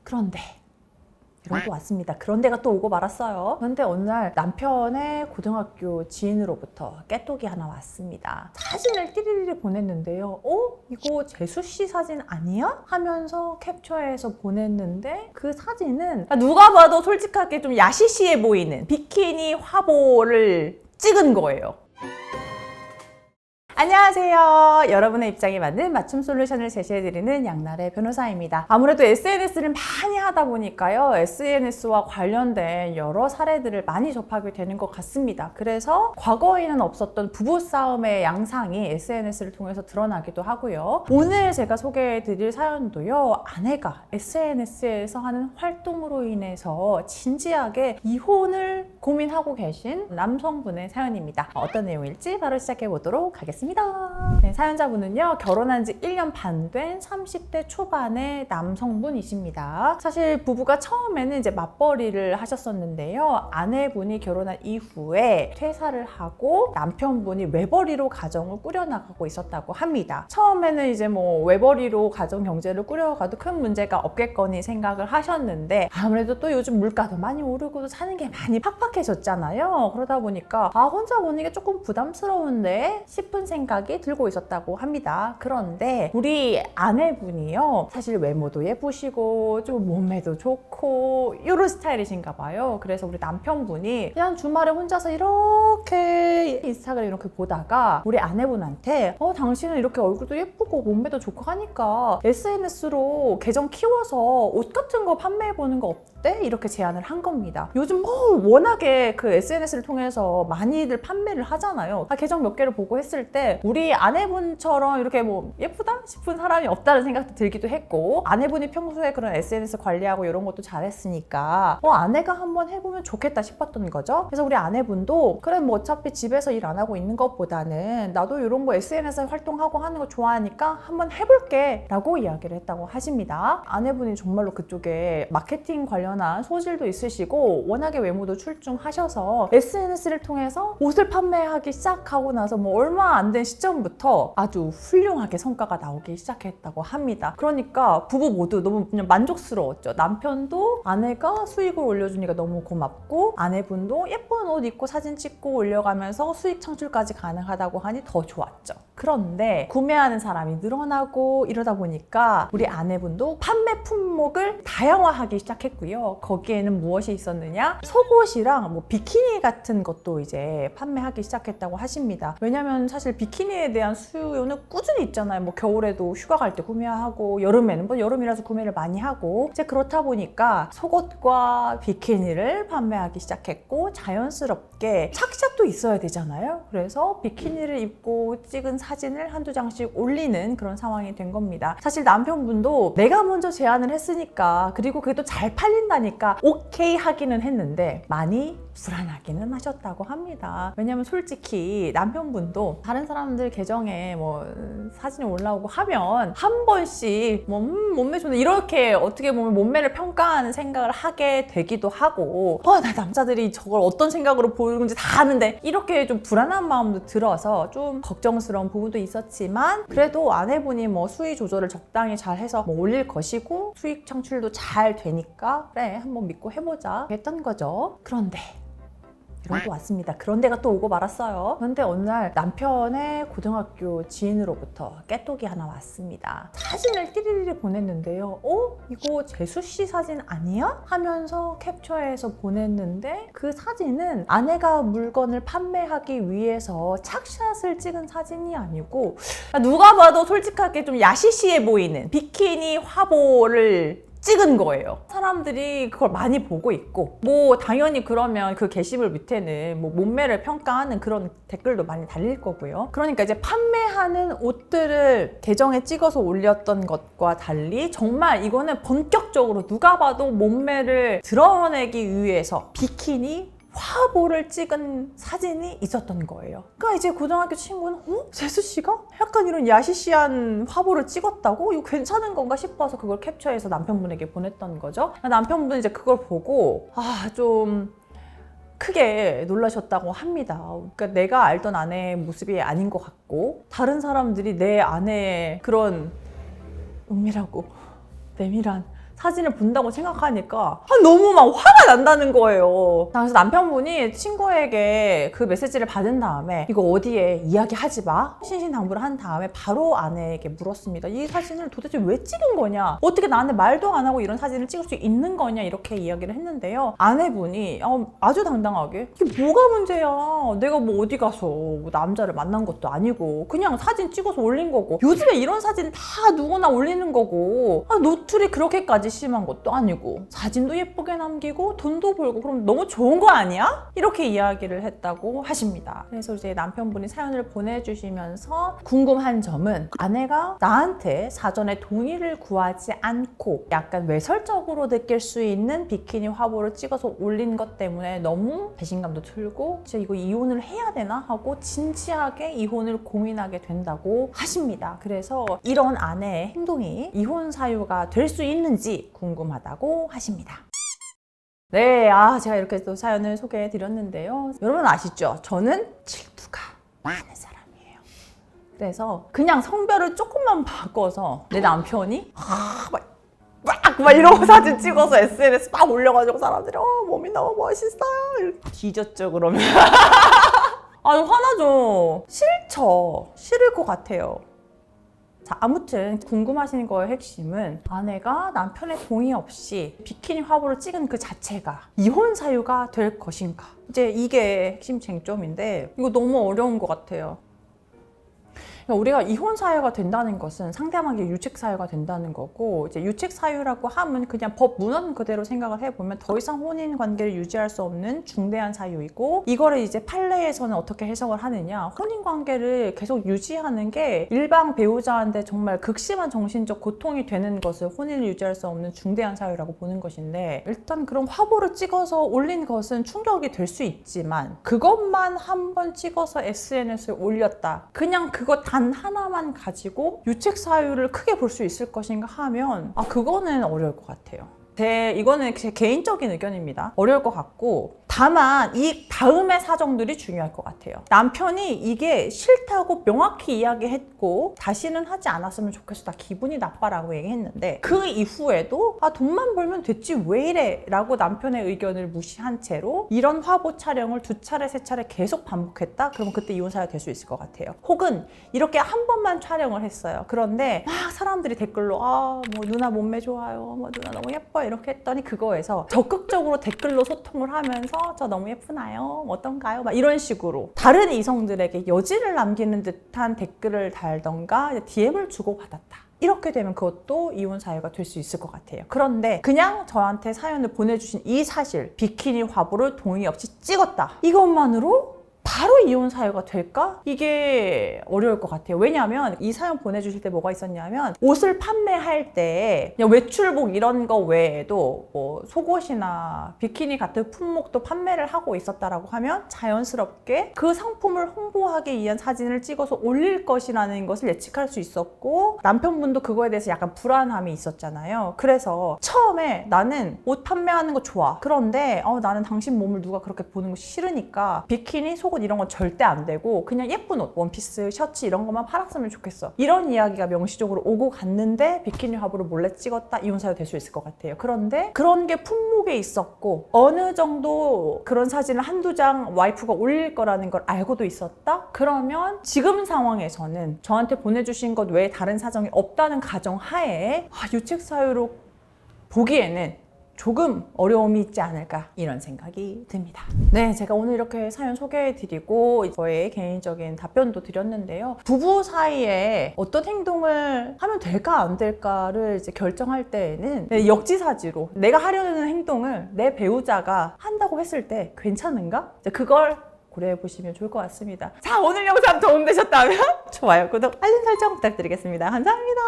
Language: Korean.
그런데 이런 거 왔습니다. 그런데가 또 오고 말았어요. 그런데 어느 날 남편의 고등학교 지인으로부터 깨톡이 하나 왔습니다. 사진을 띠리리리 보냈는데요. 이거 재수 씨 사진 아니야? 하면서 캡처해서 보냈는데 그 사진은 누가 봐도 솔직하게 좀 야시시해 보이는 비키니 화보를 찍은 거예요. 안녕하세요. 여러분의 입장에 맞는 맞춤 솔루션을 제시해드리는 양나래 변호사입니다. 아무래도 SNS를 많이 하다 보니까요. SNS와 관련된 여러 사례들을 많이 접하게 되는 것 같습니다. 그래서 과거에는 없었던 부부싸움의 양상이 SNS를 통해서 드러나기도 하고요. 오늘 제가 소개해드릴 사연도요. 아내가 SNS에서 하는 활동으로 인해서 진지하게 이혼을 고민하고 계신 남성분의 사연입니다. 어떤 내용일지 바로 시작해보도록 하겠습니다. 네, 사연자분은요, 결혼한 지 1년 반 된 30대 초반의 남성분이십니다. 사실 부부가 처음에는 이제 맞벌이를 하셨었는데요. 아내분이 결혼한 이후에 퇴사를 하고 남편분이 외벌이로 가정을 꾸려나가고 있었다고 합니다. 처음에는 이제 뭐 외벌이로 가정 경제를 꾸려가도 큰 문제가 없겠거니 생각을 하셨는데, 아무래도 또 요즘 물가도 많이 오르고 사는 게 많이 팍팍해졌잖아요. 그러다 보니까 혼자 보는 게 조금 부담스러운데 싶은 생각이 들고 있었다고 합니다. 그런데 우리 아내분이요, 사실 외모도 예쁘시고 좀 몸매도 좋고 이런 스타일이신가 봐요. 그래서 우리 남편분이 그냥 주말에 혼자서 이렇게 인스타그램 이렇게 보다가 우리 아내분한테 당신은 이렇게 얼굴도 예쁘고 몸매도 좋고 하니까 SNS로 계정 키워서 옷 같은 거 판매해보는 거 어때? 이렇게 제안을 한 겁니다. 요즘 워낙에 그 SNS를 통해서 많이들 판매를 하잖아요. 계정 몇 개를 보고 했을 때 우리 아내분처럼 이렇게 뭐 예쁘다 싶은 사람이 없다는 생각도 들기도 했고, 아내분이 평소에 그런 SNS 관리하고 이런 것도 잘했으니까 아내가 한번 해보면 좋겠다 싶었던 거죠. 그래서 우리 아내분도 그래 뭐 어차피 집에서 일 안 하고 있는 것보다는 나도 이런 거 SNS 활동하고 하는 거 좋아하니까 한번 해볼게 라고 이야기를 했다고 하십니다. 아내분이 정말로 그쪽에 마케팅 관련한 소질도 있으시고 워낙에 외모도 출중하셔서 SNS를 통해서 옷을 판매하기 시작하고 나서 뭐 얼마 안 된 시점부터 아주 훌륭하게 성과가 나오기 시작했다고 합니다. 그러니까 부부 모두 너무 그냥 만족스러웠죠. 남편도 아내가 수익을 올려주니까 너무 고맙고, 아내분도 예쁜 옷 입고 사진 찍고 올려가면서 수익 창출까지 가능하다고 하니 더 좋았죠. 그런데 구매하는 사람이 늘어나고 이러다 보니까 우리 아내분도 판매 품목을 다양화하기 시작했고요. 거기에는 무엇이 있었느냐? 속옷이랑 뭐 비키니 같은 것도 이제 판매하기 시작했다고 하십니다. 왜냐면 사실 비키니에 대한 수요는 꾸준히 있잖아요. 뭐 겨울에도 휴가 갈 때 구매하고, 여름에는 뭐 여름이라서 구매를 많이 하고, 이제 그렇다 보니까 속옷과 비키니를 판매하기 시작했고, 자연스럽게 착샷도 있어야 되잖아요. 그래서 비키니를 입고 찍은 사진을 한두 장씩 올리는 그런 상황이 된 겁니다. 사실 남편분도 내가 먼저 제안을 했으니까, 그리고 그게 또 잘 팔린다니까 오케이 하기는 했는데 많이 불안하기는 하셨다고 합니다. 왜냐면 솔직히 남편분도 다른 사람들 계정에 뭐 사진이 올라오고 하면 한 번씩 뭐 몸매 좋네 이렇게 어떻게 보면 몸매를 평가하는 생각을 하게 되기도 하고, 나 남자들이 저걸 어떤 생각으로 보는지 다 아는데 이렇게 좀 불안한 마음도 들어서 좀 걱정스러운 부분도 있었지만, 그래도 아내분이 뭐 수위 조절을 적당히 잘 해서 뭐 올릴 것이고 수익 창출도 잘 되니까 그래 한번 믿고 해보자 했던 거죠. 그런데 이런 거 왔습니다. 그런데가 또 오고 말았어요. 그런데 어느 날 남편의 고등학교 지인으로부터 깨톡이 하나 왔습니다. 사진을 띠리리리 보냈는데요. 이거 재수 씨 사진 아니야? 하면서 캡처해서 보냈는데, 그 사진은 아내가 물건을 판매하기 위해서 착샷을 찍은 사진이 아니고 누가 봐도 솔직하게 좀 야시시해 보이는 비키니 화보를 찍은 거예요. 사람들이 그걸 많이 보고 있고, 뭐 당연히 그러면 그 게시물 밑에는 뭐 몸매를 평가하는 그런 댓글도 많이 달릴 거고요. 그러니까 이제 판매하는 옷들을 계정에 찍어서 올렸던 것과 달리 정말 이거는 본격적으로 누가 봐도 몸매를 드러내기 위해서 비키니 화보를 찍은 사진이 있었던 거예요. 그러니까 이제 고등학교 친구는 재수 씨가 약간 이런 야시시한 화보를 찍었다고? 이거 괜찮은 건가 싶어서 그걸 캡처해서 남편분에게 보냈던 거죠. 남편분은 이제 그걸 보고 좀 크게 놀라셨다고 합니다. 그러니까 내가 알던 아내의 모습이 아닌 것 같고, 다른 사람들이 내 아내의 그런 은밀하고 내밀한 사진을 본다고 생각하니까 너무 막 화가 난다는 거예요. 그래서 남편분이 친구에게 그 메시지를 받은 다음에 이거 어디에 이야기하지 마, 신신당부를 한 다음에 바로 아내에게 물었습니다. 이 사진을 도대체 왜 찍은 거냐, 어떻게 나한테 말도 안 하고 이런 사진을 찍을 수 있는 거냐, 이렇게 이야기를 했는데요. 아내분이 아주 당당하게 이게 뭐가 문제야, 내가 뭐 어디 가서 뭐 남자를 만난 것도 아니고 그냥 사진 찍어서 올린 거고, 요즘에 이런 사진 다 누구나 올리는 거고, 노출이 그렇게까지 심한 것도 아니고 사진도 예쁘게 남기고 돈도 벌고 그럼 너무 좋은 거 아니야? 이렇게 이야기를 했다고 하십니다. 그래서 이제 남편분이 사연을 보내주시면서 궁금한 점은, 아내가 나한테 사전에 동의를 구하지 않고 약간 외설적으로 느낄 수 있는 비키니 화보를 찍어서 올린 것 때문에 너무 배신감도 들고 진짜 이거 이혼을 해야 되나 하고 진지하게 이혼을 고민하게 된다고 하십니다. 그래서 이런 아내의 행동이 이혼 사유가 될 수 있는지 궁금하다고 하십니다. 네, 제가 이렇게 또 사연을 소개해 드렸는데요. 여러분 아시죠? 저는 질투가 많은 사람이에요. 그래서 그냥 성별을 조금만 바꿔서 내 남편이 막 이러고 사진 찍어서 SNS 막 올려가지고 사람들이 몸이 너무 멋있어요 뒤졌죠 그러면. 화나죠. 싫죠. 싫을 것 같아요. 자, 아무튼 궁금하신 거의 핵심은 아내가 남편의 동의 없이 비키니 화보를 찍은 그 자체가 이혼 사유가 될 것인가, 이제 이게 핵심 쟁점인데 이거 너무 어려운 것 같아요. 우리가 이혼 사유가 된다는 것은 상대방에게 유책 사유가 된다는 거고, 이제 유책 사유라고 하면 그냥 법 문헌 그대로 생각을 해보면 더 이상 혼인 관계를 유지할 수 없는 중대한 사유이고, 이거를 이제 판례에서는 어떻게 해석을 하느냐, 혼인 관계를 계속 유지하는 게 일방 배우자한테 정말 극심한 정신적 고통이 되는 것을 혼인을 유지할 수 없는 중대한 사유라고 보는 것인데, 일단 그런 화보를 찍어서 올린 것은 충격이 될 수 있지만 그것만 한번 찍어서 SNS에 올렸다, 그냥 그거 단 하나만 가지고 유책 사유를 크게 볼 수 있을 것인가 하면 그거는 어려울 것 같아요. 이거는 제 개인적인 의견입니다. 어려울 것 같고, 다만 이 다음의 사정들이 중요할 것 같아요. 남편이 이게 싫다고 명확히 이야기했고 다시는 하지 않았으면 좋겠어, 나 기분이 나빠라고 얘기했는데 그 이후에도 돈만 벌면 됐지 왜 이래 라고 남편의 의견을 무시한 채로 이런 화보 촬영을 2차례 3차례 계속 반복했다? 그러면 그때 이혼 사유가 될 수 있을 것 같아요. 혹은 이렇게 한 번만 촬영을 했어요. 그런데 막 사람들이 댓글로 뭐 누나 몸매 좋아요, 뭐 누나 너무 예뻐 이렇게 했더니 그거에서 적극적으로 댓글로 소통을 하면서 저 너무 예쁘나요? 어떤가요? 막 이런 식으로 다른 이성들에게 여지를 남기는 듯한 댓글을 달던가 DM을 주고받았다. 이렇게 되면 그것도 이혼 사유가 될 수 있을 것 같아요. 그런데 그냥 저한테 사연을 보내주신 이 사실, 비키니 화보를 동의 없이 찍었다, 이것만으로 바로 이혼 사유가 될까? 이게 어려울 것 같아요. 왜냐하면 이 사연 보내주실 때 뭐가 있었냐면, 옷을 판매할 때 그냥 외출복 이런 거 외에도 뭐 속옷이나 비키니 같은 품목도 판매를 하고 있었다라고 하면 자연스럽게 그 상품을 홍보하기 위한 사진을 찍어서 올릴 것이라는 것을 예측할 수 있었고, 남편분도 그거에 대해서 약간 불안함이 있었잖아요. 그래서 처음에 나는 옷 판매하는 거 좋아, 그런데 나는 당신 몸을 누가 그렇게 보는 거 싫으니까 비키니, 속옷 이런 건 절대 안 되고 그냥 예쁜 옷, 원피스, 셔츠 이런 것만 팔았으면 좋겠어, 이런 이야기가 명시적으로 오고 갔는데 비키니 화보를 몰래 찍었다, 이혼 사유 될 수 있을 것 같아요. 그런데 그런 게 품목에 있었고 어느 정도 그런 사진을 한두 장 와이프가 올릴 거라는 걸 알고도 있었다? 그러면 지금 상황에서는 저한테 보내주신 것 외에 다른 사정이 없다는 가정하에 유책 사유로 보기에는 조금 어려움이 있지 않을까, 이런 생각이 듭니다. 네, 제가 오늘 이렇게 사연 소개해드리고 저의 개인적인 답변도 드렸는데요. 부부 사이에 어떤 행동을 하면 될까 안 될까를 이제 결정할 때에는 역지사지로 내가 하려는 행동을 내 배우자가 한다고 했을 때 괜찮은가? 그걸 고려해 보시면 좋을 것 같습니다. 자, 오늘 영상 도움되셨다면 좋아요, 구독, 알림 설정 부탁드리겠습니다. 감사합니다.